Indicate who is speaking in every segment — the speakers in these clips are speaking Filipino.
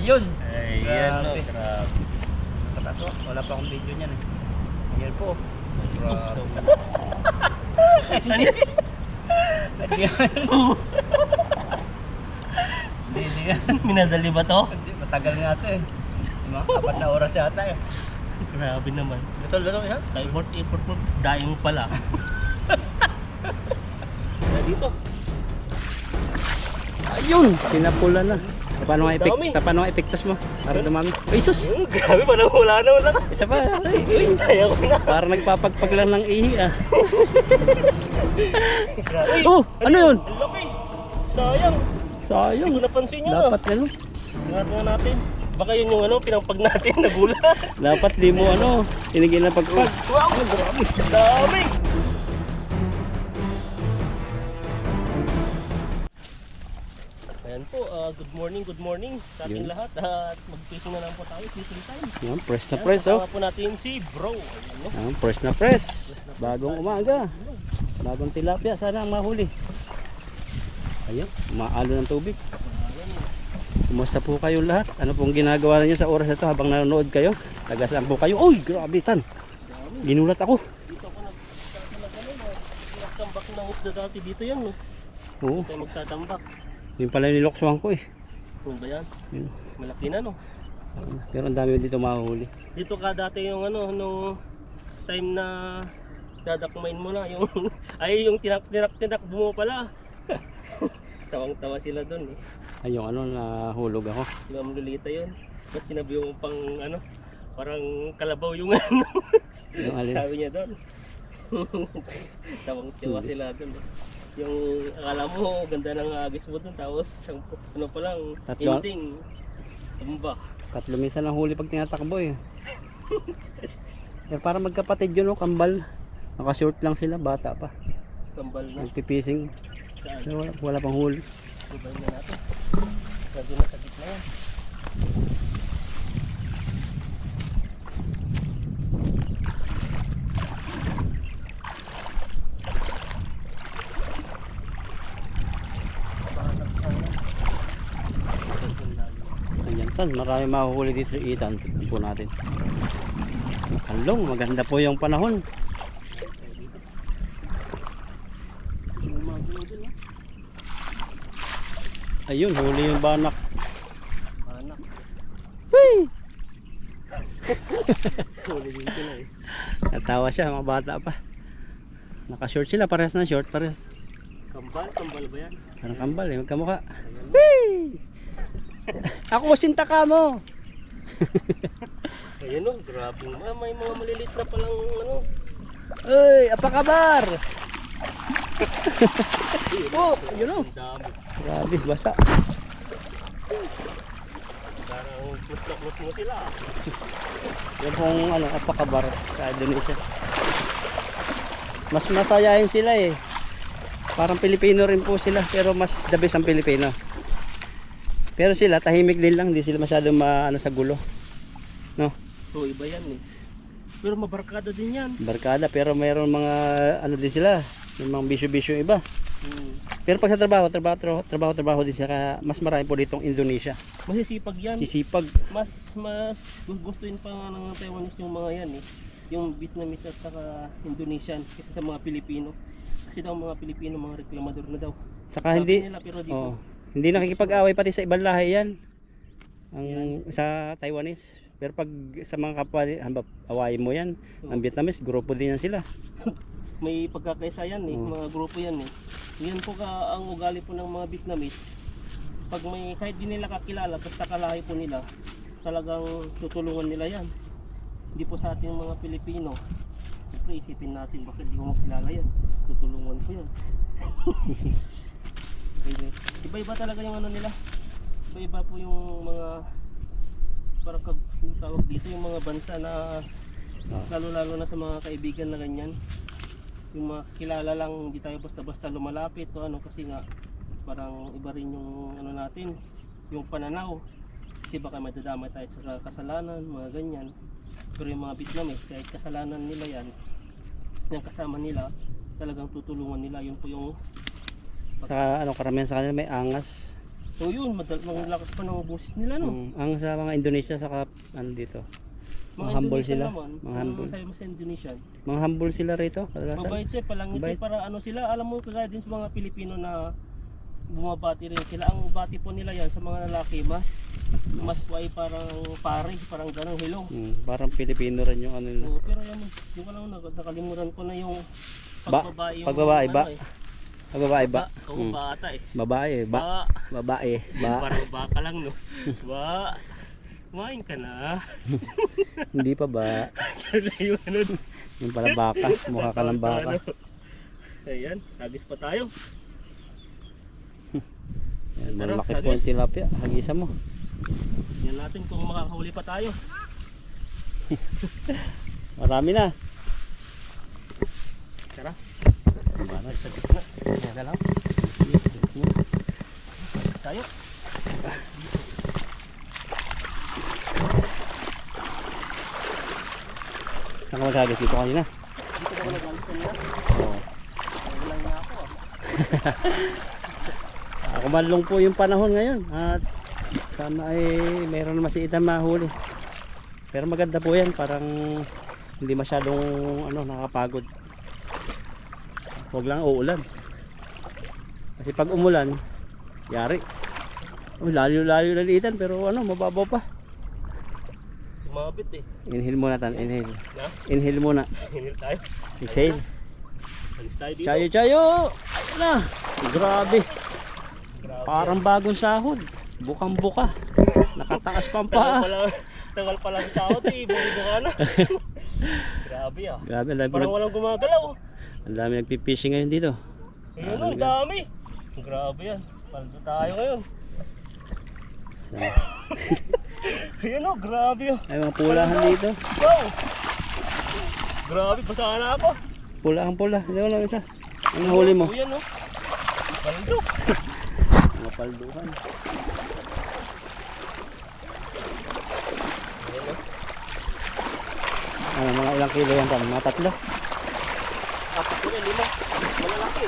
Speaker 1: Yun.
Speaker 2: Ayan, no,
Speaker 1: Grabe.
Speaker 2: grabe.
Speaker 1: Kataso, wala pa akong video niyan eh. Ayan po. Grabe. Hindi yan.
Speaker 2: Minadali ba to?
Speaker 1: Hindi, matagal nga ito eh. Mga 4 na oras yata eh.
Speaker 2: Grabe naman.
Speaker 1: Luto yan.
Speaker 2: Import mo, daing pala. Dito.
Speaker 1: Ayun! Pinapula na. Paano nga
Speaker 2: Dami.
Speaker 1: epektos mo? Para dumami. Ay sus!
Speaker 2: Grabe, parang wala na wala.
Speaker 1: Isa pa.
Speaker 2: Ayaw ko na.
Speaker 1: Para nagpapagpag lang ng ihi ah.
Speaker 2: Grabe.
Speaker 1: Oh! Ano yun?
Speaker 2: Ang laki. Sayang.
Speaker 1: Sayang.
Speaker 2: Hindi ko napansin yun.
Speaker 1: Dapat ano?
Speaker 2: Tingnan nga natin. Baka yun yung ano, pinampag natin na gula.
Speaker 1: Dapat di mo ano. Tinigil na pagpag.
Speaker 2: Wow! Grabe. Dami. Ayan po, good morning sa ating
Speaker 1: Yun.
Speaker 2: lahat. At mag-fishing na lang po tayo, fishing time.
Speaker 1: Yan, press na
Speaker 2: Ayan,
Speaker 1: press oh.
Speaker 2: kasama po natin si Bro. Ayan, no?
Speaker 1: Yan, press na press. Bagong umaga. Bagong tilapia. Sana ang mahuli. Ayun, maalo ng tubig. Kumusta po kayo lahat? Ano pong ginagawa niyo sa oras na ito habang nanonood kayo? Taga saan po kayo? Uy, grabe tan. Ginulat ako.
Speaker 2: Dito ako nagtambak ng isda dati dito yan. No?
Speaker 1: Oo,
Speaker 2: Tayo magtatambak.
Speaker 1: yun pala yung niloksuhan ko eh.
Speaker 2: Ano ba yan?
Speaker 1: Yun.
Speaker 2: Malaki na no.
Speaker 1: Pero ang dami dito mahuli.
Speaker 2: Dito ka dati yung ano, nung time na dadakmain mo na yung ay yung tinak mo pala. Tawang-tawa sila doon eh.
Speaker 1: Ay, yung ano, nahulog ako.
Speaker 2: Yung Amlulita yun. Ba't sinabi mo pang ano, parang kalabaw yung ano.
Speaker 1: Yung alin?
Speaker 2: Sabi niya doon. Tawang-tawa sila doon. Yung akala mo, ganda ng agis mo doon. Tapos, ano pa lang,
Speaker 1: Tatlo.
Speaker 2: ending. Tumba.
Speaker 1: 3 minsan ang huli pag tinatakbo eh. Pero para magkapatid yun, no, kambal. Naka-short lang sila, bata pa.
Speaker 2: Kambal na.
Speaker 1: Nagpipising.
Speaker 2: Saan?
Speaker 1: Pero wala pang huli.
Speaker 2: Ibayin na natin. Sabi na sa gitna yan.
Speaker 1: Ayan tan, marami mahuhuli dito itan. Tignan po natin. Kalong, maganda po yung panahon. Ayun, huli yung banak.
Speaker 2: Anak.
Speaker 1: Whee!
Speaker 2: Huli din sila eh.
Speaker 1: Natawa siya, mga bata pa. Naka-short sila, parehas na short, parehas.
Speaker 2: Kambal? Kambal ba yan?
Speaker 1: Parang kambal eh, magkamukha.
Speaker 2: Ayan.
Speaker 1: Whee! Ako sinta ka mo.
Speaker 2: Ayan o, grabe nga. May mga maliliit na palang ano.
Speaker 1: Uy, apakabar! Oh, yun o.
Speaker 2: Ang dami.
Speaker 1: Grabe, basa.
Speaker 2: Parang muslak mo sila.
Speaker 1: Yan pong ano, apakabar sa Indonesia. Mas masayahin sila eh. Parang Pilipino rin po sila, pero mas the best ang Pilipino. Pero sila tahimik din lang, hindi sila masyadong ano sa gulo. No?
Speaker 2: So iba yan eh. Pero mabarkada din yan.
Speaker 1: Barkada, pero mayroon mga ano din sila, may mga bisyo-bisyo iba. Pero pag sa trabaho din sila, mas marami po ditong Indonesia.
Speaker 2: Masisipag yan.
Speaker 1: Sisipag.
Speaker 2: Mas gustuin pa nga ng Taiwanese yung mga yan eh. Yung Vietnamese at saka Indonesian kaysa sa mga Pilipino. Kasi daw mga Pilipino mga reklamador na daw.
Speaker 1: Saka
Speaker 2: Sabi
Speaker 1: hindi
Speaker 2: nila, pero dito,
Speaker 1: oh, hindi nakikipag-away pati sa ibang lahi yan. Ang sa Taiwanese. Pero pag sa mga kapwa, awayin mo yan. Ang Vietnamese, grupo din yan sila.
Speaker 2: may pagkakaisa yan eh, mga grupo yan eh. Yan po ang ugali po ng mga Vietnamese. Pag may kahit di nila kakilala, basta kalahi po nila, talagang tutulungan nila yan. Hindi po sa ating mga Pilipino. Siyempre isipin natin, bakit di mo makilala yan? Tutulungan ko yan. Iba-iba talaga yung ano nila. Iba-iba po yung mga parang tawag dito, yung mga bansa na lalo-lalo na sa mga kaibigan na ganyan. Yung mga kilala lang, hindi tayo basta-basta lumalapit o ano, kasi nga parang iba rin yung ano natin, yung pananaw. Kasi baka madadamay tayo sa kasalanan, mga ganyan. Pero yung mga Vietnamese, kahit kasalanan nila yan, yung kasama nila, talagang tutulungan nila. Yun po yung
Speaker 1: Sa ano, karamihan sa kanila may angas.
Speaker 2: So yun, malakas pa ng boses nila no.
Speaker 1: Ang sa mga Indonesia saka ano dito. Mga humble
Speaker 2: Indonesian
Speaker 1: sila.
Speaker 2: naman,
Speaker 1: Mga humble.
Speaker 2: sa Indonesian.
Speaker 1: Mga humble sila rito kadalasan.
Speaker 2: Mabait siya, palangiti
Speaker 1: Mabait.
Speaker 2: para ano sila, alam mo kagaya din sa mga Pilipino na bumabati rin sila. Ang bati po nila yan sa mga lalaki, mas way parang pare, parang ganang hello.
Speaker 1: Parang Pilipino rin yung ano nila.
Speaker 2: Oo, pero yan, yung alam mo, nakalimutan ko na yung pagbabae. Yung,
Speaker 1: pagbabae ba?
Speaker 2: ano,
Speaker 1: Babae ba?
Speaker 2: Oo, bata eh.
Speaker 1: Babae ba? Babae ba?
Speaker 2: Parang baka lang no. Ba? Kumain ka na.
Speaker 1: Hindi pa ba?
Speaker 2: Yung ano.
Speaker 1: Yung pala baka, mukha ka ng baka.
Speaker 2: Ayan, hagis pa tayo.
Speaker 1: Yan,
Speaker 2: Pero,
Speaker 1: malaki po ang tilapia. Hagisa mo.
Speaker 2: Yan natin kung makakahuli pa tayo.
Speaker 1: Marami na.
Speaker 2: Tara.
Speaker 1: Para
Speaker 2: Sa gitna.
Speaker 1: Teka lang.
Speaker 2: Tayo.
Speaker 1: Saan ka maghagis dito kanina?
Speaker 2: Dito na wala galit kanina.
Speaker 1: Oo.
Speaker 2: Walang na ako ah.
Speaker 1: Kumalong po yung panahon ngayon. At sana ay mayroon na masiitan mahuli. Pero maganda po yan. Parang hindi masyadong nakapagod. Huwag lang uulan. Kasi pag umulan, yari. Layo-layo laliitan pero mababaw pa.
Speaker 2: Mabit eh.
Speaker 1: Inhale muna tan, inhale.
Speaker 2: Na?
Speaker 1: Inhale muna.
Speaker 2: Hinil tayo.
Speaker 1: Exhale.
Speaker 2: Alis tayo dito.
Speaker 1: Chayo chayo. Na. Grabe.
Speaker 2: Grabe.
Speaker 1: Parang bagong sahod. Bukang buka. Nakataas pa ang
Speaker 2: Tagal
Speaker 1: paa.
Speaker 2: pala, tagal pala sa sahod eh. Buka na. Grabe ah.
Speaker 1: Grabe, ang dami,
Speaker 2: Parang walang gumagalaw.
Speaker 1: ang dami nagpipishing ngayon dito.
Speaker 2: Ayun ang dami. Grabe yan. Paldo tayo ngayon.
Speaker 1: So,
Speaker 2: Ayun oh, grabe oh.
Speaker 1: ay mga pulahan dito.
Speaker 2: Wow! Grabe, basahan na ako.
Speaker 1: Pulahang pula. Hindi ko lang isa. Ang nahuli mo.
Speaker 2: Ayan oh. Paldo.
Speaker 1: Mga palduhan.
Speaker 2: Ayan oh.
Speaker 1: Mga ilang kilo yan tan? Mga 3.
Speaker 2: Apat ko na, 5. Malalaki.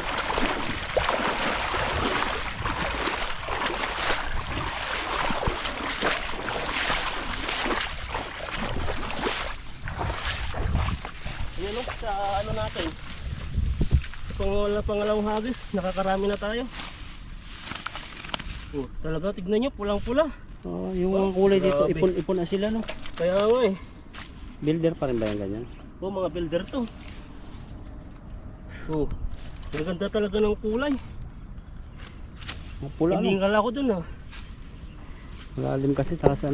Speaker 2: Ayan oh, sa ano natin. Pangalawang hagis, nakakarami na tayo. Oh, talaga, tignan nyo, pulang-pula.
Speaker 1: Oh, yung mga kulay dito,
Speaker 2: Grabe.
Speaker 1: ipon-ipon na sila no.
Speaker 2: Kaya nga eh.
Speaker 1: Builder pa rin ba yung ganyan?
Speaker 2: Oh, mga builder to. Oh, maganda talaga ng kulay.
Speaker 1: Mga pula no.
Speaker 2: Hiningal ako dun ah.
Speaker 1: Malalim kasi taas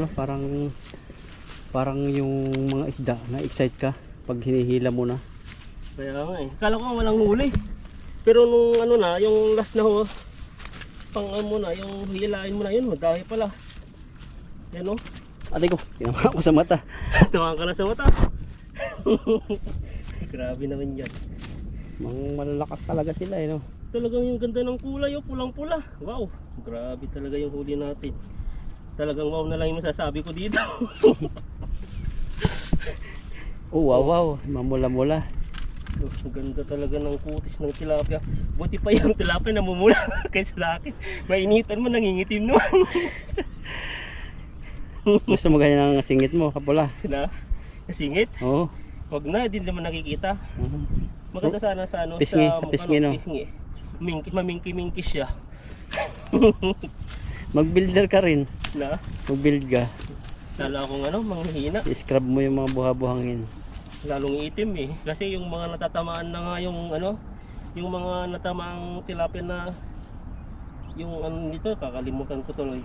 Speaker 1: parang yung mga isda na excite ka pag hinihila mo na.
Speaker 2: Kaya nga eh. Kala ko walang huli. Pero nung ano na, yung last na ho, pang mo na, yung hilain mo na yun, madami pala. Yan o.
Speaker 1: Ate ko, tinamaan ko sa mata.
Speaker 2: Tawang ka na sa mata. Grabe naman yan.
Speaker 1: Mga malalakas talaga sila no.
Speaker 2: Talagang yung ganda ng kulay oh, pulang-pula. Wow, grabe talaga yung huli natin. Talagang wow na lang yung masasabi ko dito.
Speaker 1: Oh wow wow, mamula-mula.
Speaker 2: Ang ganda talaga ng kutis ng tilapia. Buti pa yung tilapia namumula kaysa sa akin. Mainitan mo, nangingitim naman.
Speaker 1: Gusto mo ganyan ang singit mo, kapula?
Speaker 2: Na, nasingit.
Speaker 1: Oo.
Speaker 2: Wag na, hindi naman nakikita. Maganda sana sa ano,
Speaker 1: Pisngi,
Speaker 2: sa
Speaker 1: sa pisngi, no?
Speaker 2: Pisngi. Mamingki-mingki siya.
Speaker 1: Mag-builder ka rin.
Speaker 2: Na,
Speaker 1: Mag-build ka.
Speaker 2: lalo akong ano, manghihina.
Speaker 1: I-scrub mo yung mga buha-buhangin.
Speaker 2: Lalong itim eh. Kasi yung mga natatamaan na nga yung ano, yung mga natamaang tilapia na yung ano nito, kakalimutan ko tuloy.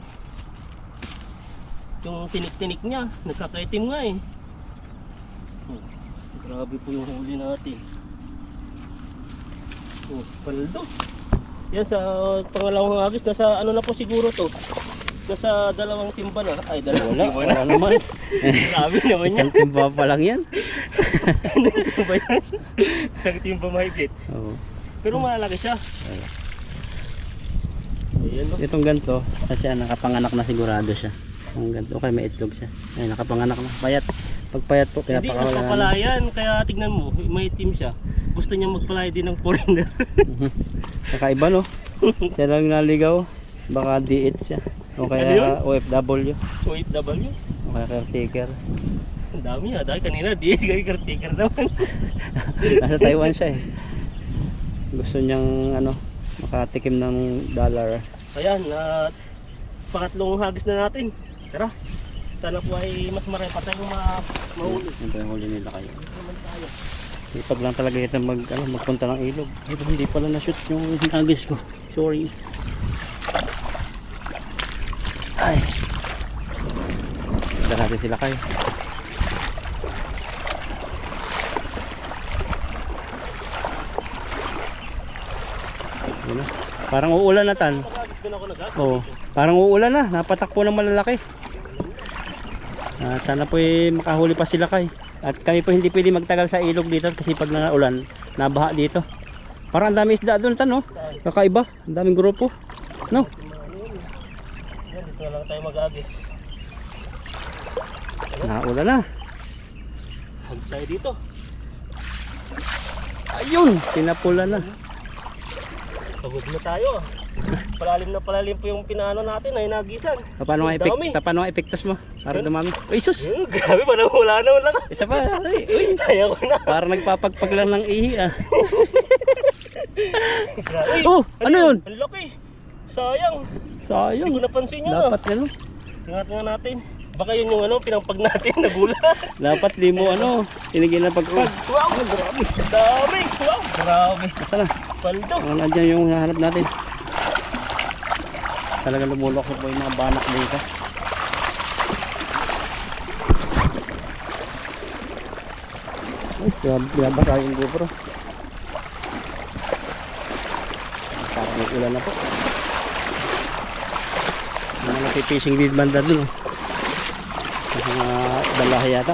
Speaker 2: Yung tinik-tinik niya, nagkakaitim nga eh. Grabe po yung huli natin. Oh, paldo. Yan sa pangalawang hagis, nasa ano na po siguro to. Nasa 2 timba na. Ay, 2 timba na.
Speaker 1: Wala naman.
Speaker 2: Grabe naman yan.
Speaker 1: Isang timba pa lang yan.
Speaker 2: Ano ba yan? Isang timba mahigit.
Speaker 1: Oo.
Speaker 2: Pero malaki siya. Ayan no.
Speaker 1: Itong ganito, kasi nakapanganak na sigurado siya. Ang ganito, okay, may itlog siya. Ay, nakapanganak na. Payat. Pag payat po,
Speaker 2: Hindi,
Speaker 1: pinapakawalan.
Speaker 2: nagpapalayan. Kaya tignan mo, may team siya. Gusto niya magpalaya din ng foreigner.
Speaker 1: Kakaiba no? Siya lang naligaw. Baka D8 siya. O
Speaker 2: Ano
Speaker 1: kaya OFW.
Speaker 2: OFW.
Speaker 1: O kaya caretaker.
Speaker 2: Ang dami ah. Dahil kanina, di kay caretaker naman.
Speaker 1: Nasa Taiwan siya eh. Gusto niyang ano, makatikim ng dollar.
Speaker 2: Ayan, at pangatlong hagis na natin. Tara. Sana po ay mas marami pa tayong mahuli.
Speaker 1: Yan po yung huli nila kayo.
Speaker 2: Naman tayo.
Speaker 1: Sipag lang talaga ito magpunta ng ilog. Ito, hindi pala na-shoot yung hagis ko. Sorry. Ay. Dala natin sila kayo. Yun na. Parang uulan na tan.
Speaker 2: Pag-hagis din ako nag-hagis.
Speaker 1: Oo. Parang uulan na. Napatakpo ng malalaki. At sana po makahuli pa sila kay. At kami po hindi pwede magtagal sa ilog dito kasi pag naulan, nabaha dito. Parang ang dami isda doon tan, no? Kakaiba. Ang daming grupo. No?
Speaker 2: Yan, dito na lang tayo mag-hagis.
Speaker 1: Naulan na.
Speaker 2: Hagis tayo dito.
Speaker 1: Ayun, pinapula na.
Speaker 2: Pagod na tayo. Palalim po yung pinaano natin ay nagisan.
Speaker 1: Paano ang
Speaker 2: Dami.
Speaker 1: paano ang epektos mo? Para dumami. Uy, sus.
Speaker 2: Grabe, parang wala na wala.
Speaker 1: Isa pa. Uy.
Speaker 2: Ayaw ko na.
Speaker 1: Parang nagpapagpag lang ng ihi ah.
Speaker 2: Grabe.
Speaker 1: Oh, ano yun?
Speaker 2: Ang laki. Sayang.
Speaker 1: Sayang.
Speaker 2: Hindi ko napansin yun.
Speaker 1: Dapat ano?
Speaker 2: Ingat nga natin. Baka yun yung ano, pinampag natin, nagulat.
Speaker 1: Dapat di mo ano, tinigil na pagpag.
Speaker 2: Wow, grabe. Dami. Wow, grabe.
Speaker 1: Asa na?
Speaker 2: Paldo.
Speaker 1: Nandiyan yung nahanap natin. Talaga lumulok po yung mga banak dito. Ay, binabasa yung GoPro. Parang may ulan na po. Yung mga nagpipishing din banda dun. Oh. Sa mga balahe yata.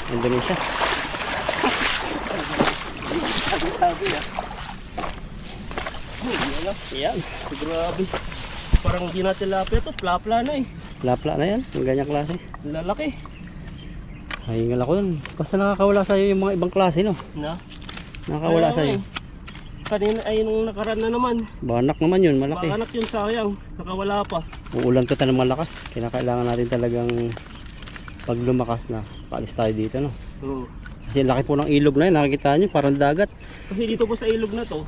Speaker 1: Indonesia.
Speaker 2: Sabi ah.
Speaker 1: Yan.
Speaker 2: Grabe. Parang di na tilapia to, plapla na eh.
Speaker 1: Lapla na yan. Yung ganyang klase.
Speaker 2: Lalaki.
Speaker 1: Hingal ako dun. Basta nakakawala sa'yo yung mga ibang klase, no?
Speaker 2: Na?
Speaker 1: Nakakawala
Speaker 2: Kaya
Speaker 1: sa'yo.
Speaker 2: nga eh. Kanina ay nung nakaraan na naman.
Speaker 1: Banak naman yun, malaki.
Speaker 2: Baka anak yun sayang. Nakawala pa.
Speaker 1: Uulan to ng malakas. Kinakailangan natin talagang pag lumakas na, paalis tayo dito, no?
Speaker 2: Oo.
Speaker 1: Kasi laki po ng ilog na yun. Nakikita nyo, parang dagat.
Speaker 2: Kasi dito po sa ilog na to,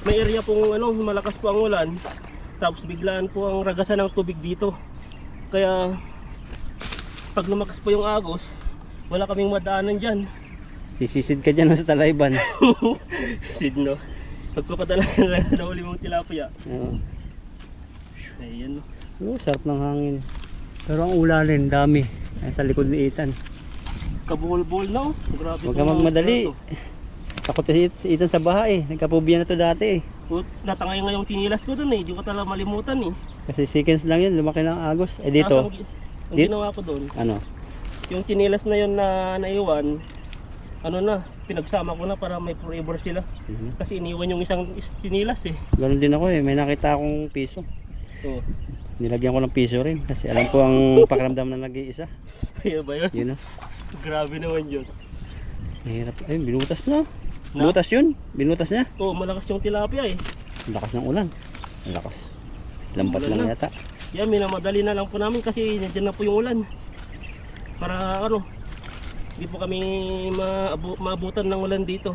Speaker 2: may area pong ano, malakas po ang ulan. Tapos biglaan po ang ragasan ng tubig dito. Kaya pag lumakas po yung agos, wala kaming madaanan dyan.
Speaker 1: Sisisid ka dyan no, sa Talayban.
Speaker 2: Sidno. Pagpapadala na uli mong tilapia.
Speaker 1: Oo.
Speaker 2: Ayan.
Speaker 1: Oh, sarap ng hangin. Pero ang ulanin, dami. Ay, sa likod ni Ethan.
Speaker 2: Kabuhol-buhol na oh. Grabe.
Speaker 1: Huwag ka magmadali. Takot si Ethan sa baha eh. Nagkapubia na to dati eh.
Speaker 2: Natangay nga yung tinilas ko dun eh. Di ko talaga malimutan eh.
Speaker 1: Kasi seconds lang yun, lumaki ng agos. Eh dito,
Speaker 2: Ang ginawa ko dun,
Speaker 1: ano?
Speaker 2: yung tinilas na yun na naiwan, ano na, pinagsama ko na para may forever sila. Kasi iniwan yung isang tinilas eh.
Speaker 1: Ganon din ako eh. May nakita akong piso.
Speaker 2: Oo.
Speaker 1: Nilagyan ko ng piso rin. Kasi alam ko ang pakiramdam na nag-iisa.
Speaker 2: Kaya ba yun?
Speaker 1: Yun na.
Speaker 2: Grabe naman yun.
Speaker 1: Mahirap. Ay, binutas na. Binutas yun. Binutas niya.
Speaker 2: Oo, malakas yung tilapia eh.
Speaker 1: Lakas ng ulan. Lakas. Lampas
Speaker 2: Ulan
Speaker 1: lang
Speaker 2: na.
Speaker 1: yata.
Speaker 2: Yan, minamadali na lang po namin kasi nandiyan na po yung ulan. Para ano, hindi po kami maabutan ng ulan dito.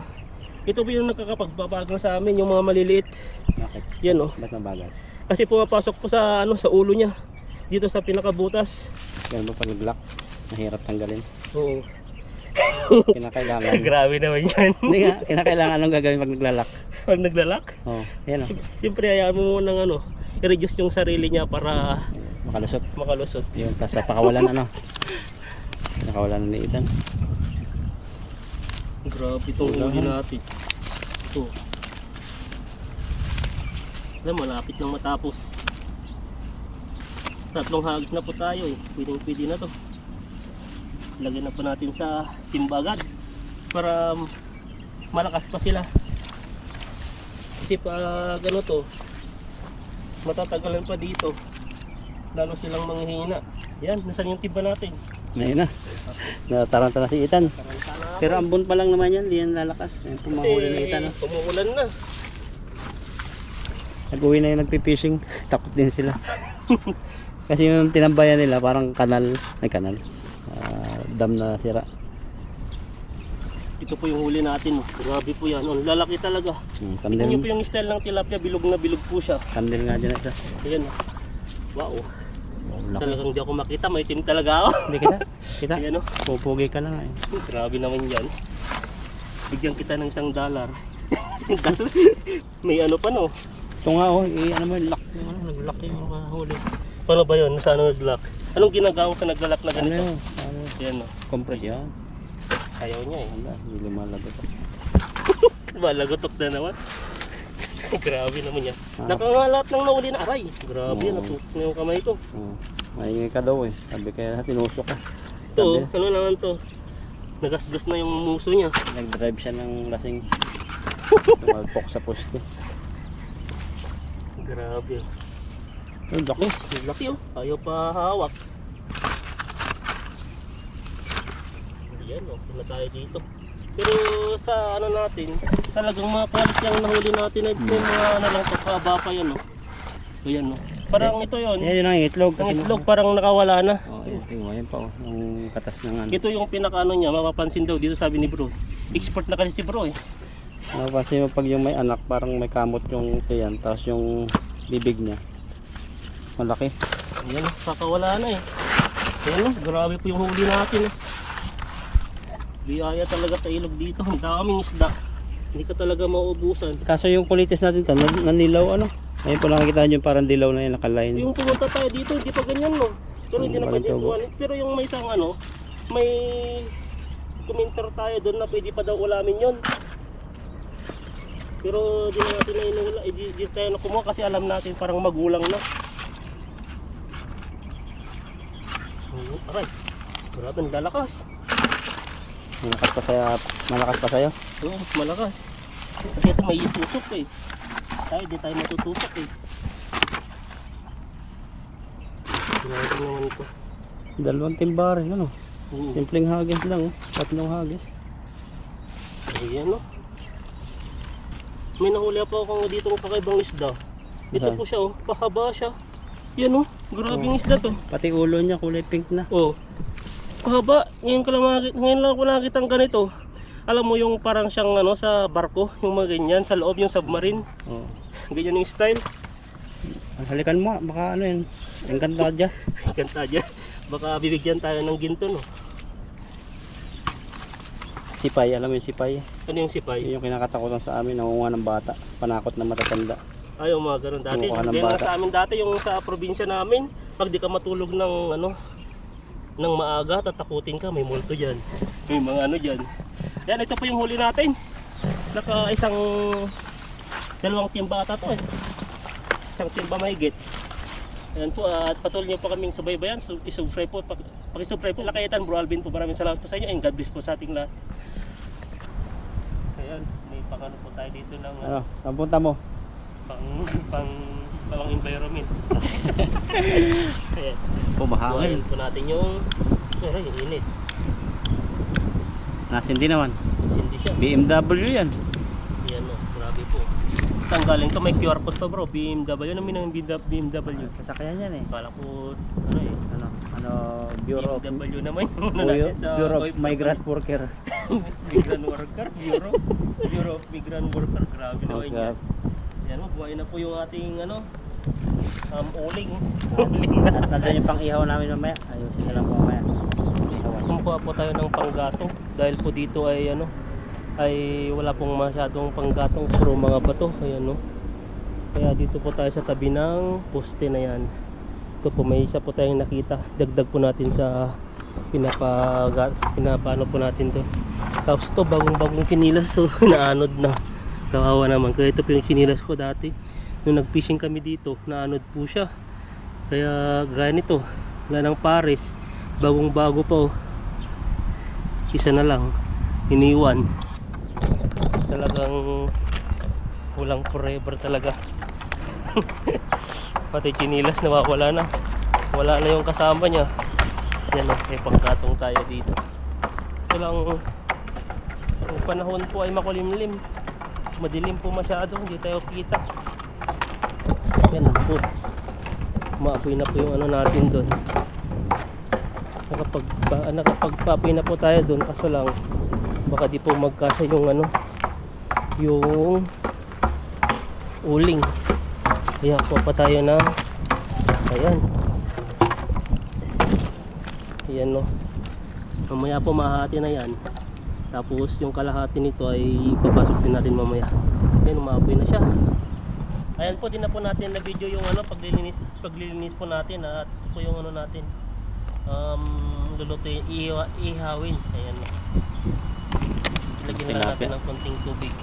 Speaker 2: Ito po yung nakakapagbabago sa amin, yung mga maliliit.
Speaker 1: Bakit?
Speaker 2: Yan oh.
Speaker 1: Ba't mabagal?
Speaker 2: Kasi pumapasok po sa ano, sa ulo niya. Dito sa pinakabutas.
Speaker 1: Ganun ba pag nag-lock? Mahirap tanggalin.
Speaker 2: Oo.
Speaker 1: Kinakailangan.
Speaker 2: Grabe naman yan.
Speaker 1: Hindi nga, kinakailangan anong gagawin pag naglalak.
Speaker 2: Pag naglalak,
Speaker 1: Oo, yan o.
Speaker 2: siyempre hayaan mo munang ano, i-reduce yung sarili niya para
Speaker 1: Makalusot.
Speaker 2: makalusot.
Speaker 1: Yun, tapos papakawalan ano. Pinakawalan na ni Ethan.
Speaker 2: Grabe itong huli natin. Ito. Alam, malapit nang matapos. Tatlong hagis na po tayo eh. Pwede na to. Lagyan na po natin sa timbagan para malakas pa sila. Kasi pag ano to, matatagalan pa dito. Lalo silang manghihina. Yan, nasan yung timba natin?
Speaker 1: Ngayon na. Nataranta na si Ethan.
Speaker 2: Taranta na.
Speaker 1: Pero ambon pa lang naman yan, hindi yan lalakas. Ayun, pumahuli na Ethan. No?
Speaker 2: Umuulan na.
Speaker 1: Nag-uwi na yung nagpipishing. Takot din sila. Kasi yung tinambayan nila parang kanal. Ay kanal. Dam na sira.
Speaker 2: Ito po yung huli natin. Oh. Grabe po yan. Ang lalaki talaga. Tingnan nyo
Speaker 1: Kandil,
Speaker 2: po yung style ng tilapia. Bilog na bilog po siya.
Speaker 1: kandil nga dyan isa.
Speaker 2: Ayan. Oh. Wow.
Speaker 1: Laki.
Speaker 2: Talagang di ako makita. May team talaga ako.
Speaker 1: Hindi kita. Kita.
Speaker 2: Ayan o.
Speaker 1: Pupugi ka lang eh.
Speaker 2: Grabe naman yan. Bigyan kita ng $1. May ano pa no?
Speaker 1: Ito nga oh, ano mo yung lock. Nag-lock yung mga huli.
Speaker 2: Paano ba yun? Saan nag-lock? Anong ginagawa sa nag-lock na
Speaker 1: Ano
Speaker 2: ganito?
Speaker 1: yun? Ano?
Speaker 2: Yan o.
Speaker 1: Compress yan.
Speaker 2: Ayaw niya eh.
Speaker 1: Wala, hindi lumalagot.
Speaker 2: Malagotok na naman. Grabe naman yan.
Speaker 1: Ah.
Speaker 2: Nakangalat ng nauli na aray. Grabe,
Speaker 1: Oo.
Speaker 2: natusok na yung kamay ko.
Speaker 1: Maingay ka daw eh. Sabi kaya tinusok ka.
Speaker 2: Ito, ano naman to? Nagasgas na yung muso niya.
Speaker 1: Nag-drive siya ng lasing. Tumalpok sa poste.
Speaker 2: Grabe.
Speaker 1: Ang laki.
Speaker 2: Ang laki oh. Ayaw pa hawak. Ayan oh, na tayo dito. Pero sa ano natin, talagang mga quality ang nahuli natin ay may mga ano lang pagkaba pa yan oh. Ayan oh. Parang ito yon.
Speaker 1: Yan yun ang itlog.
Speaker 2: Ang itlog parang nakawala na.
Speaker 1: Oh, yan pa oh. Yung katas ng ano.
Speaker 2: Ito yung pinaka ano niya, mapapansin daw dito sabi ni bro. Expert na kasi si bro eh.
Speaker 1: Kasi pag yung may anak, parang may kamot yung tiyan, tapos yung bibig niya. Malaki.
Speaker 2: Ayan oh, kakawala na eh. Ayan oh, grabe po yung huli natin eh. Biyaya talaga sa ilog dito. Ang daming isda. Hindi ka talaga mauubusan.
Speaker 1: Kaso yung kulitis natin to, nanilaw ano. Ayun po nakikita nyo parang dilaw na yung nakaline.
Speaker 2: Yung pumunta tayo dito, hindi pa ganyan no. Pero hindi na
Speaker 1: Walang
Speaker 2: pwede
Speaker 1: tubo.
Speaker 2: tuwan. Pero yung may isang ano, may kuminter tayo doon na pwede pa daw ulamin yon. Pero di na natin na inula, di tayo na kumuha kasi alam natin parang magulang na. Aray, grabe ang lalakas.
Speaker 1: Malakas pa sa'yo.
Speaker 2: Oo, malakas. Kasi ito may itusok eh. Tayo, di tayo matutusok eh. Grabe naman ito.
Speaker 1: 2 timbarin ano.
Speaker 2: Oo.
Speaker 1: Simpleng hagis lang oh. 3 hagis.
Speaker 2: Ayan no. May nahuli pa ako dito ng kakaibang isda. Ito
Speaker 1: Saan?
Speaker 2: po siya oh, pahaba siya. Yan oh, grabing isda to.
Speaker 1: Pati ulo niya kulay pink na.
Speaker 2: Oh. Pahaba. Ngayon lang ako nakakita ng ganito. Alam mo yung parang siyang ano sa barko, yung mga ganyan sa loob yung submarine.
Speaker 1: Oh.
Speaker 2: Ganyan yung style.
Speaker 1: Halikan mo, baka ano yun. Encantadia.
Speaker 2: Kanta dyan. Baka bibigyan tayo ng ginto no.
Speaker 1: Sipay, alam mo yung sipay.
Speaker 2: Ano yung sipay?
Speaker 1: Yun yung kinakatakutan sa amin, nangunguha ng bata. Panakot na matatanda.
Speaker 2: Ay, yung mga ganun dati.
Speaker 1: Kumukuha ng
Speaker 2: Kaya nga
Speaker 1: bata.
Speaker 2: sa amin dati, yung sa probinsya namin, pag di ka matulog ng ano, ng maaga, tatakutin ka, may multo dyan. May mga ano dyan. Yan, ito po yung huli natin. Naka isang, 2 timba ata to eh. Isang timba mahigit. Ayan po, at patuloy niyo po kaming subaybayan. Isubscribe po, pag-isubscribe po, Lakayatan, Bro Alvin po. Maraming salamat po sa inyo and God bless po sa ating lahat. Ayan, may pang-ano po tayo dito ng
Speaker 1: Ano, saan punta mo?
Speaker 2: pang environment. Ayan.
Speaker 1: Pumahangin.
Speaker 2: Buhayin po natin yung init.
Speaker 1: Nasindi naman.
Speaker 2: Hindi siya.
Speaker 1: BMW yan.
Speaker 2: Ayan o, grabe po. Saan galing to? May QR code pa bro. BMW. Ano minang BMW?
Speaker 1: Sasakyan yan eh.
Speaker 2: Kala ko, ano eh.
Speaker 1: Ano, Bureau of,
Speaker 2: BMW naman yung ano natin sa
Speaker 1: Bureau of
Speaker 2: OFW.
Speaker 1: Migrant Worker.
Speaker 2: Migrant Worker. Bureau of Migrant Worker. Grabe naman yan.
Speaker 1: Okay.
Speaker 2: Yan o, buhayin na po yung ating ano, uling. Uling na.
Speaker 1: Nandun yung pang-ihaw namin mamaya. Ayusin na lang po mamaya. Ihawan.
Speaker 2: Kumukuha po tayo ng panggatong dahil po dito ay ano, ay wala pong masyadong panggatong, puro mga bato. Ayan no. Kaya dito po tayo sa tabi ng poste na yan. Ito po, may isa po tayong nakita. Dagdag po natin sa pinapaano po natin to. Tapos ito bagong kinilas, so naanod na. Kawawa naman. Kaya ito po yung kinilas ko dati. Nung nag-fishing kami dito, naanod po siya. Kaya ganito, wala ng pares. Bagong bago pa oh. Isa na lang iniwan. Talagang walang forever talaga. Pati chinilas nawawala na. Wala na yung kasama niya. Yan o, may panggatong tayo dito. So lang yung panahon po ay makulimlim. Madilim po masyado, hindi tayo kita. Yan po. Maapoy na po yung ano natin doon. Nakapagpapoy na po tayo doon, kaso lang baka di po magkasa yung ano, yung uling. Kaya po pa tayo na ayan. Ayan no. Mamaya po mahati na yan. Tapos yung kalahati nito ay papasok din natin mamaya. Ayan, umaapoy na siya. Ayan po, din na po natin na video yung ano, paglilinis po natin. At ito po yung ano natin, lulutuin, ihawin. Ayan. Ilagyan na lang natin ng konting tubig.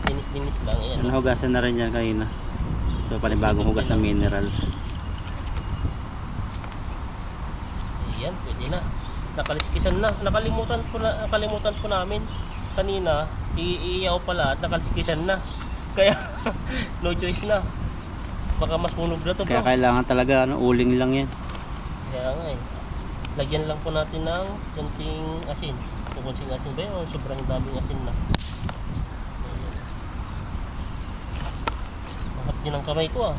Speaker 2: Linis-linis lang. Ayan.
Speaker 1: Nahugasan na rin yan kanina. So panibagong hugas ng mineral.
Speaker 2: Ayan, pwede na. Nakaliskisan na. Nakalimutan po namin kanina. Iiyaw pala at nakaliskisan na. Kaya no choice na. Baka masunog na to, bro.
Speaker 1: Kaya kailangan talaga ano, uling lang yan.
Speaker 2: Kaya nga eh. Lagyan lang po natin ng konting asin. Kung konting asin ba yun, sobrang daming asin na. Mahap din ang kamay ko ah.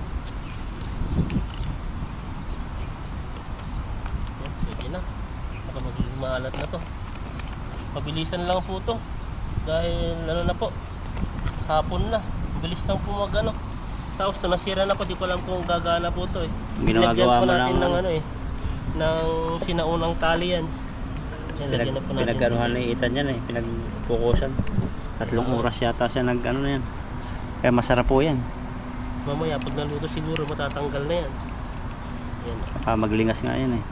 Speaker 2: Yan, pwede na. Baka magiging maalat na to. Pabilisan lang po to. Dahil ano na po, hapon na. Bilis lang po mag ano. Tapos to nasira na po, di ko alam kung gagana po to eh.
Speaker 1: Ginagawa
Speaker 2: Lagyan po
Speaker 1: mo
Speaker 2: natin
Speaker 1: ng
Speaker 2: ng ano eh, ng sinaunang tali yan. Yan, lagyan na po natin.
Speaker 1: pinagganuhan na itan yan eh, pinagpukusan. 3 oras yata siya nag ano na yan. Kaya masarap po yan.
Speaker 2: Mamaya pag naluto siguro matatanggal na yan. Yan.
Speaker 1: Maglingas nga yan eh.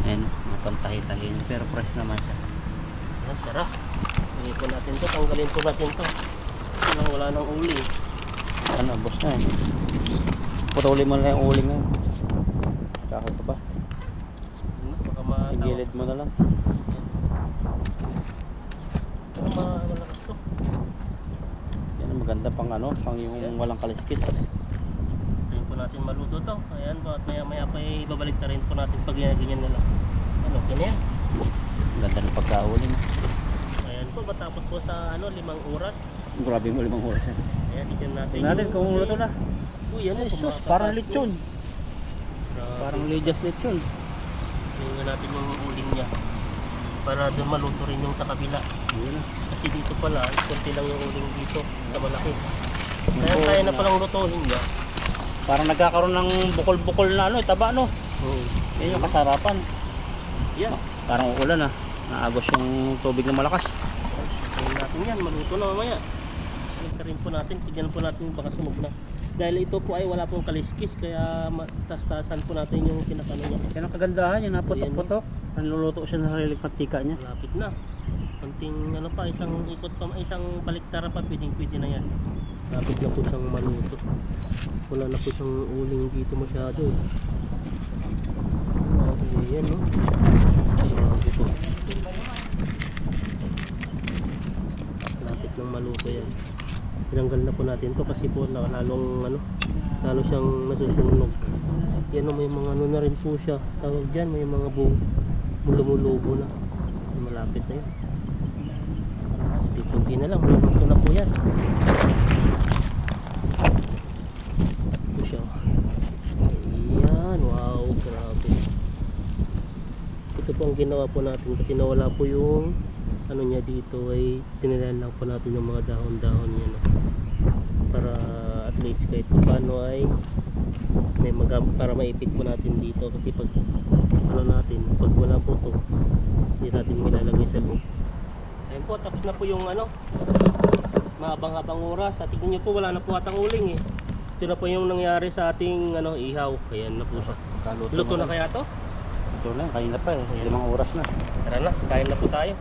Speaker 1: Ayan, mapantahi-tahi niya. Pero fresh naman siya.
Speaker 2: Yan, tara. Hindi po natin to, tanggalin po natin to. Wala nang uling.
Speaker 1: Ano, boss na eh. Putulin mo na yung uling na yun. Kakot ka pa.
Speaker 2: Baka matawa.
Speaker 1: Igilid mo na lang.
Speaker 2: Baka malakas to.
Speaker 1: Yan ang maganda pang ano, pang yung walang kaliskis.
Speaker 2: Tayo po natin maluto to. Ayan po, at maya pa ibabalik na rin po natin pag ganyan na lang. Ano, okay na yan.
Speaker 1: Ganda ng pagkauling.
Speaker 2: Ayan po, matapos po sa ano, 5 oras.
Speaker 1: Grabe mo 5 oras yan.
Speaker 2: Ayan, tignan natin.
Speaker 1: Natin kung luto na.
Speaker 2: Uy, yan
Speaker 1: Sus, parang lechon. Parang lidyas lechon.
Speaker 2: Tingnan natin yung uling niya. Para doon maluto rin yung sa kabila.
Speaker 1: Ayan.
Speaker 2: Kasi dito pala, konti lang yung uling dito sa malaki. Kaya na palang lutuhin niya.
Speaker 1: Parang nagkakaroon ng bukol-bukol na ano, taba no. Yan yung kasarapan.
Speaker 2: Yan.
Speaker 1: Parang uulan ah. Naagos yung tubig na malakas.
Speaker 2: Tingnan natin yan, maluto na mamaya. Tingnan rin po natin, tignan po natin baka sunog na. Dahil ito po ay wala pong kaliskis, kaya tastasan po natin yung pinakano niya.
Speaker 1: Yan ang kagandahan, yung naputok-putok. Naluluto siya ng sariling mantika niya.
Speaker 2: Malapit na. Konting ano pa, isang ikot pa, isang baliktara pa, pwede na yan. Malapit na po siyang maluto. Wala na po siyang uling dito masyado. Okay, yan no. Grabe po. Malapit nang maluto yan. Tinanggal na po natin to kasi po lalong ano, lalo siyang nasusunog. Yan o, may mga ano na rin po siya. Tawag dyan, may mga lumulubo na. Malapit na yan. Kunti na lang, maluto na po yan. Ito siya. Ayan, wow, grabe. Ito po ang ginawa po natin kasi nawala po yung ano niya dito, ay tinilan lang po natin yung mga dahon-dahon niya no? Para at least kahit paano ay may para maipit po natin dito kasi pag ano natin, pag wala po to hindi natin milalagay sa loob. Ayun po, tapos na po yung ano, mahabang-habang oras. At tignan nyo po, wala na po atang uling eh. Ito na po yung nangyari sa ating ano, ihaw. Ayan na po siya. Luto na kaya to?
Speaker 1: Ito lang, kanina pa eh. 5 oras na.
Speaker 2: Tara na, kain na po tayo.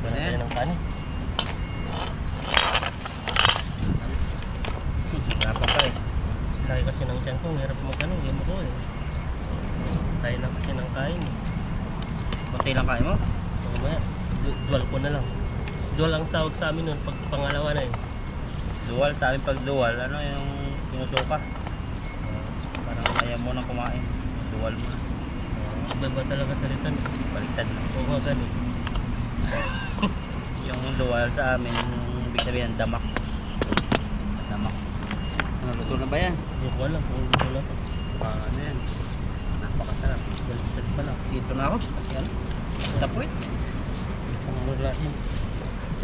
Speaker 1: Ano yan?
Speaker 2: Tayo ng kanin. Wala pa eh. Tayo kasi ng tiyan ko, hirap magkano, yan ako eh. Tayo na kasi ng kain eh.
Speaker 1: Kunti lang kain mo?
Speaker 2: Mamaya, dual ko na lang. Dual ang tawag sa amin nun pag pangalawa na eh.
Speaker 1: Dual, sa amin pag dual, ano yung sinusuka? Parang ayaw mo nang kumain. Dual mo.
Speaker 2: Iba talaga salitan.
Speaker 1: Baliktad na.
Speaker 2: Oo nga ganun.
Speaker 1: Yung dual sa amin, yung ibig sabihin damak. Tama. Ano, luto na ba yan?
Speaker 2: Hindi ko alam kung luto na to.
Speaker 1: Ano yan? Napakasarap.
Speaker 2: Baliktad pala.
Speaker 1: Dito na ako. Kasi ano? Tapuit.
Speaker 2: Ang wala mo.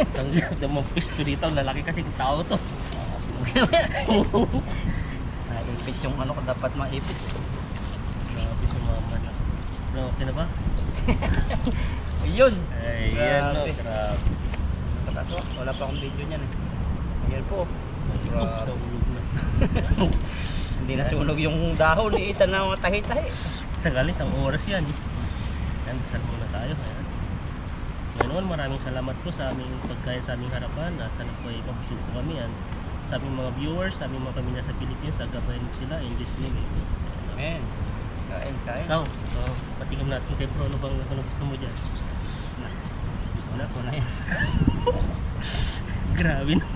Speaker 2: Ang ganda mong pisto dito. Ang lalaki kasi ng tao to.
Speaker 1: Naipit yung ano ko. Dapat maipit.
Speaker 2: Grabe sumama na. No, okay na ba?
Speaker 1: Ayun.
Speaker 2: Ayan no.
Speaker 1: Grabe.
Speaker 2: Grabe.
Speaker 1: Patato. Wala pa akong video niyan eh. Ayan po. Grabe.
Speaker 2: Tulog na.
Speaker 1: Hindi nasunog yung dahon ni Ethan na mga tahi-tahi.
Speaker 2: Tagal, isang oras yan. Yan, saan muna tayo. Ayan. Ngayon naman, maraming salamat po sa aming pagkain sa aming harapan at sana po ay mabusog po kami yan. Sa aming mga viewers, sa aming mga pamilya sa Philippines, agabayan mo sila in this name.
Speaker 1: Amen. Kain, kain.
Speaker 2: Ikaw, patigam natin kay bro, ano bang ano gusto mo dyan?
Speaker 1: Wala ko na yan.
Speaker 2: Grabe na.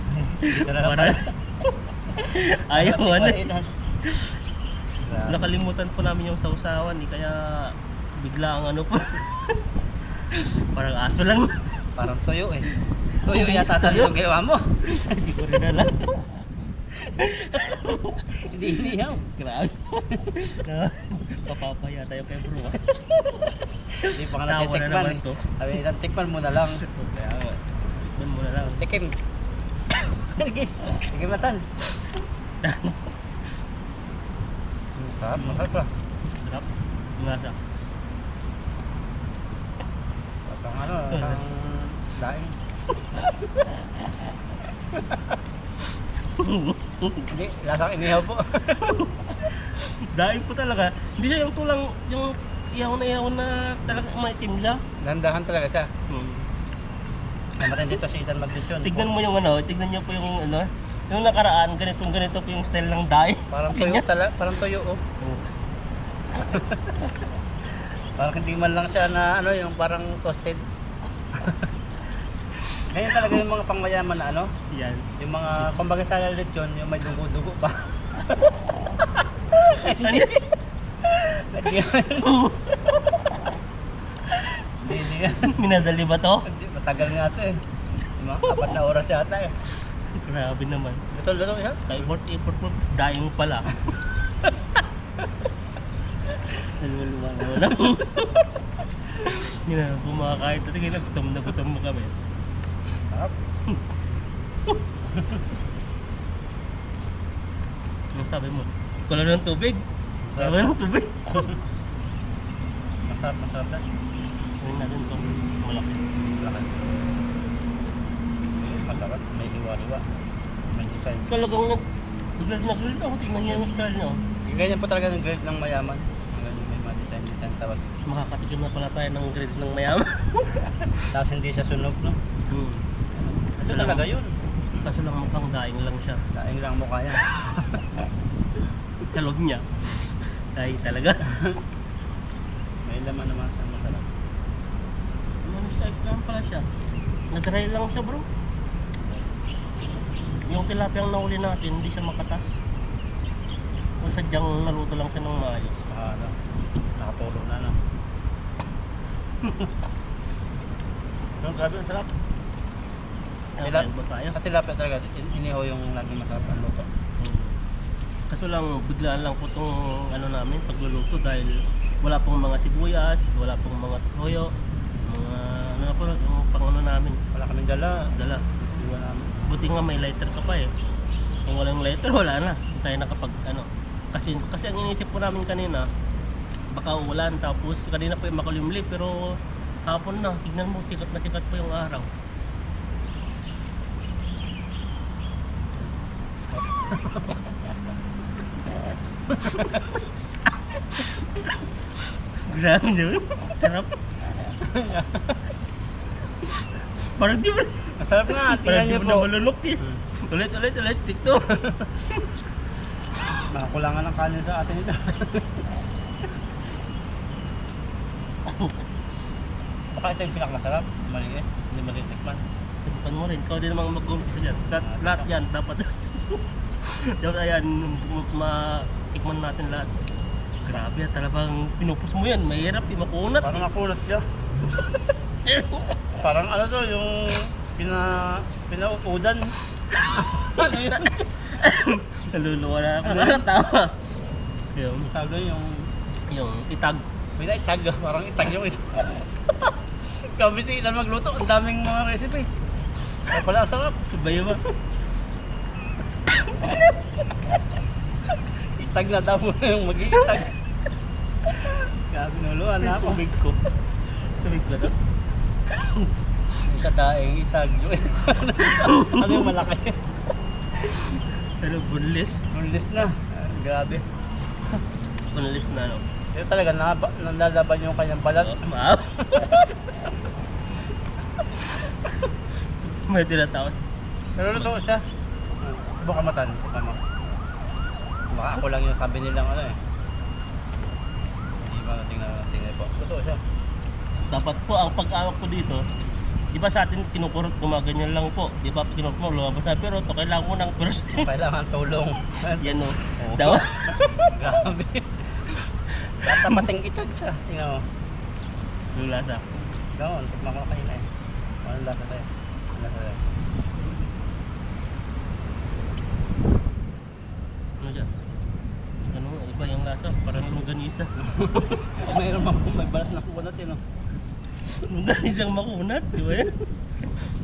Speaker 1: Dito na lang pala.
Speaker 2: Ayaw mo na.
Speaker 1: Grabe.
Speaker 2: Nakalimutan po namin yung sausawan eh, kaya bigla ang ano po. Parang aso lang.
Speaker 1: Parang tuyo eh. Tuyo yata tayo yung ginawa mo.
Speaker 2: Hindi ko rin alam.
Speaker 1: Hindi inihaw.
Speaker 2: Grabe. Papapaya tayo kay bro.
Speaker 1: Hindi pa ka
Speaker 2: Tawa na
Speaker 1: natitikman
Speaker 2: naman
Speaker 1: eh.
Speaker 2: to.
Speaker 1: Sabi nila, tikman mo na lang.
Speaker 2: Kaya nga. Doon muna lang.
Speaker 1: Tikim. Tikim na tan. Masarap, masarap pa.
Speaker 2: Sarap. Nga siya.
Speaker 1: Pasang ano, ang daing. Hindi, lasang inihaw po.
Speaker 2: Daing po talaga. Hindi siya yung tulang, yung ihaw na talaga maitim siya.
Speaker 1: Dandahan talaga siya. Ay, matindi dito si Ethan mag-vision.
Speaker 2: Tignan mo yung ano, tignan niyo po yung ano, yung nakaraan, ganito po yung style ng daing.
Speaker 1: Parang tuyo talaga, parang tuyo oh. Parang hindi man lang siya na ano, yung parang toasted. Ngayon talaga yung mga pangmayaman na ano,
Speaker 2: Yan.
Speaker 1: yung mga kumbaga sa lechon, yung may dugo-dugo pa.
Speaker 2: Ano?
Speaker 1: Hindi yan.
Speaker 2: Minadali ba to?
Speaker 1: Hindi, matagal nga ito eh. Yung mga 4 na oras yata eh.
Speaker 2: Grabe naman.
Speaker 1: Luto yan.
Speaker 2: Kay import mo, daing pala. Naluluwang mo lang. Hindi na kumakain. Talaga na gutom mo kami.
Speaker 1: Sarap.
Speaker 2: Anong sabi mo? Kulang ng tubig? Kulang ng tubig?
Speaker 1: Masarap, masarap na.
Speaker 2: Gawin natin ito. Malaki.
Speaker 1: Lakan. Masarap, may hiwa-hiwa. May design.
Speaker 2: Talagang nag-grill na grill ako. Tingnan niya yung style niya.
Speaker 1: Ganyan po talaga ng grade ng mayaman. Ganyan may mga design. Tapos,
Speaker 2: Makakatikim na pala tayo ng grill ng mayaman.
Speaker 1: tapos hindi siya sunog, no? Ito talaga yun.
Speaker 2: Kaso lang mukhang daing lang siya.
Speaker 1: Daing lang mukha yan.
Speaker 2: Sa loob niya. Daing talaga.
Speaker 1: May laman naman siya masarap.
Speaker 2: Ano size lang pala siya. Nag-dry lang siya bro. Yung tilapia ang nahuli natin, hindi siya makatas. O sadyang naluto lang siya ng maayos.
Speaker 1: Ano, nakatulo na no. Yung grabe, ang sarap.
Speaker 2: Kaya ba tayo?
Speaker 1: Sa tilapia talaga, inihaw yung lagi masarap ang luto.
Speaker 2: Kaso lang, biglaan lang po itong ano namin, pagluluto dahil wala pong mga sibuyas, wala pong mga toyo, mga ano na po, yung pang ano namin,
Speaker 1: Wala kaming dala.
Speaker 2: dala.
Speaker 1: Iwan namin.
Speaker 2: Buti nga may lighter ka pa eh. Kung walang lighter, wala na. Hindi tayo nakapag ano. Kasi ang iniisip po namin kanina, baka ulan tapos kanina po yung makulimlim pero hapon na, tignan mo sikat na sikat po yung araw. Grabe naman. Sarap. Parang di ba?
Speaker 1: Masarap nga,
Speaker 2: Parang
Speaker 1: tingnan
Speaker 2: di
Speaker 1: niyo
Speaker 2: mo na
Speaker 1: po.
Speaker 2: malunok eh. Ulit, tiktok.
Speaker 1: Nakakulangan ng kanin sa atin ito. Baka ito yung pinakamasarap. Maliit, hindi matitikman.
Speaker 2: Tignan mo rin, ikaw din namang mag-umpisa dyan. Lahat yan, dapat. Dapat ayan, matikman natin lahat. Grabe, talagang pinupos mo yan. Mahirap, makunat.
Speaker 1: Parang nakunat siya. Parang ano to, yung pinauudan. Ano yun?
Speaker 2: Naluluwa na ako. Nakakatawa. Yung
Speaker 3: Tawag doon
Speaker 2: yung itag.
Speaker 3: may na itag, parang itag yung ito. Kami si Ilan magluto, ang daming mga recipe. Kaya pala ang sarap.
Speaker 2: Bayo ba?
Speaker 3: Itag na daw muna yung mag-iitag. Grabe nuluan na ako.
Speaker 2: Tubig ko. Tubig ba ito?
Speaker 3: Isa daing itag. Ano yung malaki?
Speaker 2: Pero bunlis.
Speaker 3: Nulis na. Grabe.
Speaker 2: Bunlis na no.
Speaker 3: Ito talaga, nalalaban yung kanyang balat.
Speaker 2: Maaw. May tinatawad.
Speaker 3: Pero totoo siya. Subukan matan. Baka ako lang yung sabi nilang ano eh. Hindi ba tingnan po. Totoo siya.
Speaker 2: Dapat po ang pag-awak ko dito, di ba sa atin kinukurot gumaganyan lang po, di ba kinukurot mo lumabas na, pero ito kailangan mo ng first.
Speaker 3: Kailangan tulong.
Speaker 2: Yan o.
Speaker 3: Oo.
Speaker 2: Daw.
Speaker 3: Grabe. Basta pating itag siya. Tingnan mo.
Speaker 2: Yung lasa.
Speaker 3: Gawon, tikman ko na kanina eh. Anong lasa tayo? Anong lasa tayo?
Speaker 2: Ano siya? Ano, iba yung lasa, parang longganisa.
Speaker 3: Mayroon man po may balat na kunat yun.
Speaker 2: Longganisang makunat, di ba yan?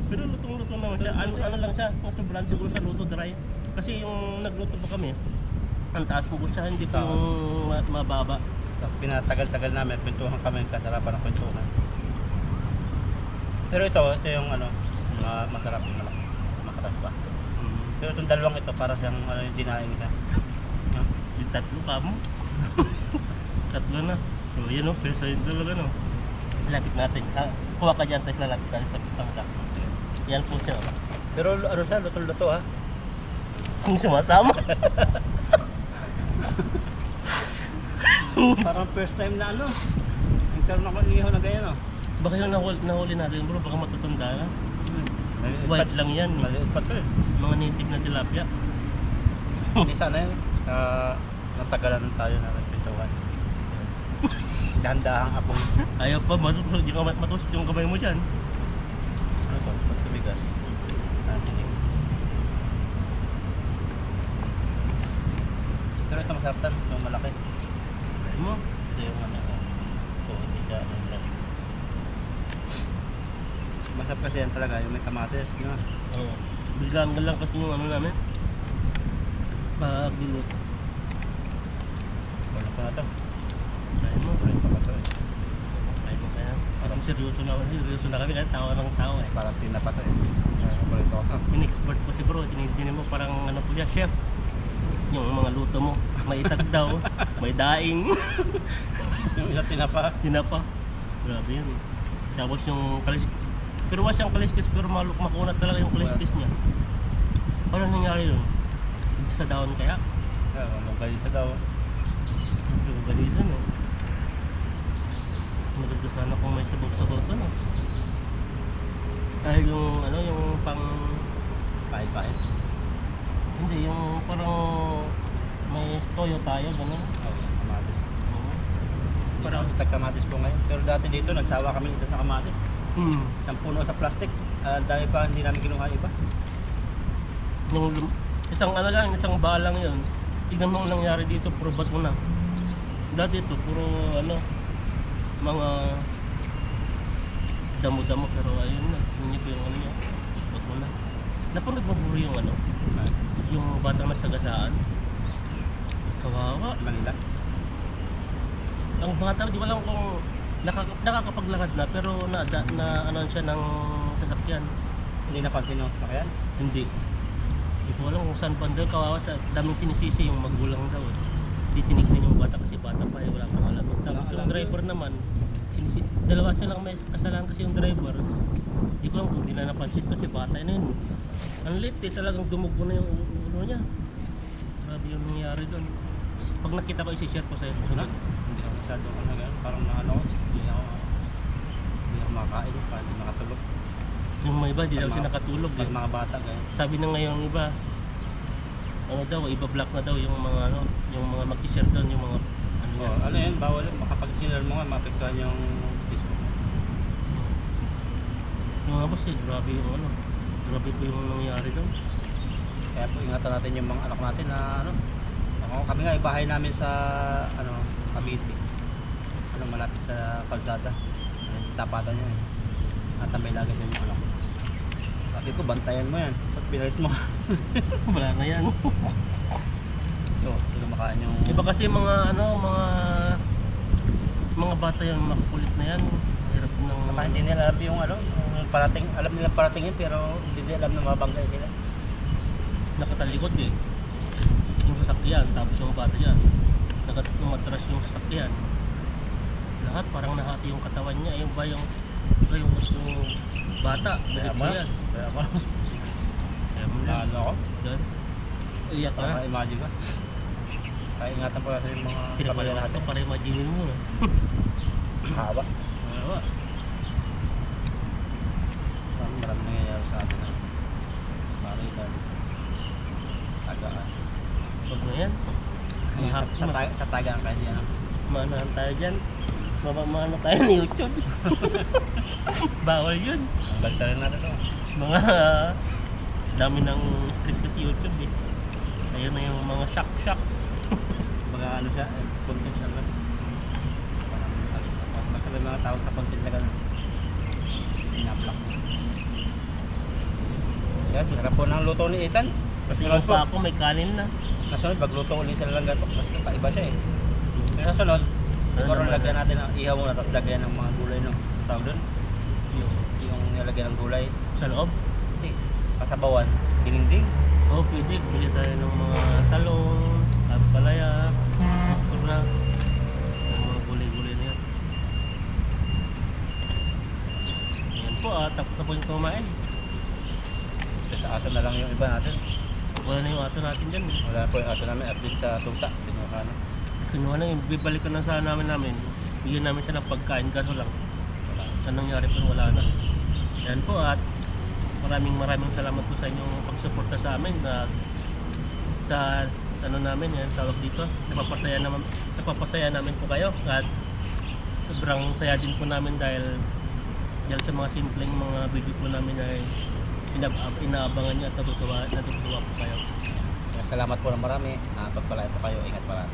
Speaker 2: Pero lutong-luto naman siya. Ano lang siya, sobrang siguro sa luto dry. Kasi yung nagluto pa kami, ang taas mo siya, hindi pa yung mababa.
Speaker 3: Tapos pinatagal-tagal namin, kwentuhan kami, kasarapan ng kwentuhan. Pero ito yung ano, masarap, malaki, makatas pa. Pero itong dalawang ito, para siyang ano, yung dinaing niya.
Speaker 2: Yung tatlo ka mo. Tatlo na. So yan o, pero sa'yo talaga no. Lapit natin. Kuha ka dyan, tapos lalapit natin sa pisang. Yan po siya.
Speaker 3: Pero ano siya, luto-luto ha.
Speaker 2: Kung sumasama.
Speaker 3: Parang first time na ano, nagkaroon ako ng iho na ganyan oh.
Speaker 2: Baka yung nahuli natin bro, baka matatanda na. White lang yan.
Speaker 3: Maliit pa to eh.
Speaker 2: Mga native na tilapia.
Speaker 3: Hindi sana yun. Natagalan tayo na nagpintuan. Dahan-dahang apong.
Speaker 2: Ayaw pa, matusok yung kamay mo dyan.
Speaker 3: Ano to? Ba't tumigas? Tinig. Pero ito masarap tan, yung malaki.
Speaker 2: Ano mo?
Speaker 3: Ito yung ano. Ito, hindi siya. Masarap kasi yan talaga, yung may kamatis. No?
Speaker 2: Oo. Biglaan lang kasi yung ano namin. Paglulot.
Speaker 3: Wala ko na to.
Speaker 2: Kaya mo.
Speaker 3: Ulit pa ba to eh.
Speaker 2: Kaya mo kaya. Parang seryoso na kami kahit tawa ng tao eh.
Speaker 3: Parang tinapa to eh. Ulit ako to.
Speaker 2: In-expert po si bro, tinitinin mo parang ano po siya, chef. Yung mga luto mo, may itag daw, may daing,
Speaker 3: Yung isa tinapa.
Speaker 2: tinapa. Grabe yun. Tapos yung kaliskis. Pero wala siyang kaliskis, pero makunat talaga yung kaliskis niya. Paano nangyari yun? Sa daon kaya?
Speaker 3: Lungkay isa daw.
Speaker 2: Yung galisan eh. Maganda sana kung may sabog-sabog to no? Dahil yung ano, yung pang...
Speaker 3: Pahit-pahit.
Speaker 2: Hindi, yung parang may toyo tayo, gano'n.
Speaker 3: Kamatis.
Speaker 2: Oo.
Speaker 3: Parang sa tag-kamatis po ngayon. Pero dati dito, nagsawa kami dito sa kamatis. Isang puno sa plastic. Dahil pa hindi namin kinuha iba.
Speaker 2: Isang ano lang, isang balang yun. Tignan mo ang nangyari dito, puro bato na. Dati ito, puro ano, mga damo-damo, pero ayun na, yun yung ano niya, bato na. Napanood mo puro yung ano, yung batang nasagasaan. Kawawa.
Speaker 3: Manila.
Speaker 2: Ang bata, di ko alam kung nakakapaglakad na, pero na ano siya ng sasakyan.
Speaker 3: Hindi na pantino. Kaya?
Speaker 2: Hindi. Hindi ko alam kung saan banda. Kawawa sa daming sinisisi yung magulang daw. Di tinignan yung bata kasi bata pa wala pang alam. Tapos yung driver naman, dalawa silang may kasalanan kasi yung driver. Hindi ko lang kung di na napansin kasi bata na yun. Ang late talagang dumugo na yung ulo niya. Grabe yung nangyari doon. Pag nakita ko, isi-share ko sa'yo.
Speaker 3: Hindi ako masyado ano ganyan. Parang naano ko. Hindi ako makakain. Hindi makatulog.
Speaker 2: Yung mga iba, di daw siya nakatulog eh.
Speaker 3: Pag mga bata ganyan.
Speaker 2: Sabi na ngayon iba, ano daw, iba block na daw yung mga ano, yung mga mag-share doon, yung mga ano yan.
Speaker 3: Ano yan? Bawal yan. Makapag-sinal mo nga, mapektuhan yung Facebook mo.
Speaker 2: Yung mga boss eh, grabe yung ano, grabe po yung nangyari doon.
Speaker 3: Kaya po ingatan natin yung mga anak natin na ano. Kami nga, bahay namin sa ano, Cavite. Ano, malapit sa kalsada. Tapatan niya eh. At may lagi din yung anak. Sabi ko, bantayan mo yan. Pag pinalit mo.
Speaker 2: Wala na yan.
Speaker 3: Ito, sila makain yung...
Speaker 2: Iba kasi mga ano, mga bata yung makukulit na yan. Hirap ng...
Speaker 3: Saka hindi nila alam yung ano, yung parating, alam nila parating yun pero hindi nila alam na mabangga sila.
Speaker 2: Nakatalikod eh. Yung sasakyan, tapos yung bata yan. Umatras yung sasakyan. Lahat parang nahati yung katawan niya. Yung ba yung bata.
Speaker 3: Kaya
Speaker 2: Diretso
Speaker 3: mo
Speaker 2: yan.
Speaker 3: Kaya mo
Speaker 2: Kaya mo na.
Speaker 3: Ano ako?
Speaker 2: Doon. Iyak ka.
Speaker 3: Para imagine ka. Kaya ingatan po natin yung mga pamilya
Speaker 2: Pinapalawa
Speaker 3: natin.
Speaker 2: ito para imagine mo.
Speaker 3: Haba.
Speaker 2: Malawa.
Speaker 3: Maraming nangyayari sa atin. Marilan. Tagaan.
Speaker 2: Huwag na yan.
Speaker 3: Sa tagaan kahit yan.
Speaker 2: Manahan tayo dyan. Mapamana tayo ni YouTube. Bawal yun.
Speaker 3: Balik rin natin ito.
Speaker 2: Mga dami ng strict sa YouTube eh. Ayun na yung mga shock.
Speaker 3: Mga ano siya, content lang lang. Basta may mga tawag sa content na gano'n. Pinaplock. Yan, sarap po ng luto ni Ethan.
Speaker 2: Kasi
Speaker 3: Kasunod
Speaker 2: yung
Speaker 3: po.
Speaker 2: pa ako may kanin na.
Speaker 3: Nasunod, magluto ulit sila lang gano'n. Mas kakaiba siya eh. Kaya nasunod, siguro
Speaker 2: naman?
Speaker 3: lagyan natin ng ihaw muna, tapos lagyan ng mga gulay no. Tawag doon, yung nilagyan ng gulay.
Speaker 2: Sa loob.
Speaker 3: Hindi, pasabawan, dinding.
Speaker 2: Oo, pwede. Bili tayo ng mga talong, palaya, kurna. Yung mga gulay-gulay na yan. Yan po tapos na po yung kumain.
Speaker 3: Sa aso na lang yung iba natin.
Speaker 2: Wala na yung aso natin dyan.
Speaker 3: Wala po yung aso namin, update sa tuta. Pinuha na.
Speaker 2: Kinuha na yun. Bibalikan na sa namin. Bigyan namin siya ng pagkain kaso lang.
Speaker 3: Wala.
Speaker 2: Anong nangyari po wala na. Yan po at maraming salamat po sa inyong pagsuporta sa amin at sa ano namin yan tawag dito napapasaya namin po kayo at sobrang saya din po namin dahil sa mga simpleng mga video po namin ay inaabangan nyo at natutuwa po kayo.
Speaker 3: Salamat po ng marami. Pagpalaya po kayo, ingat pala.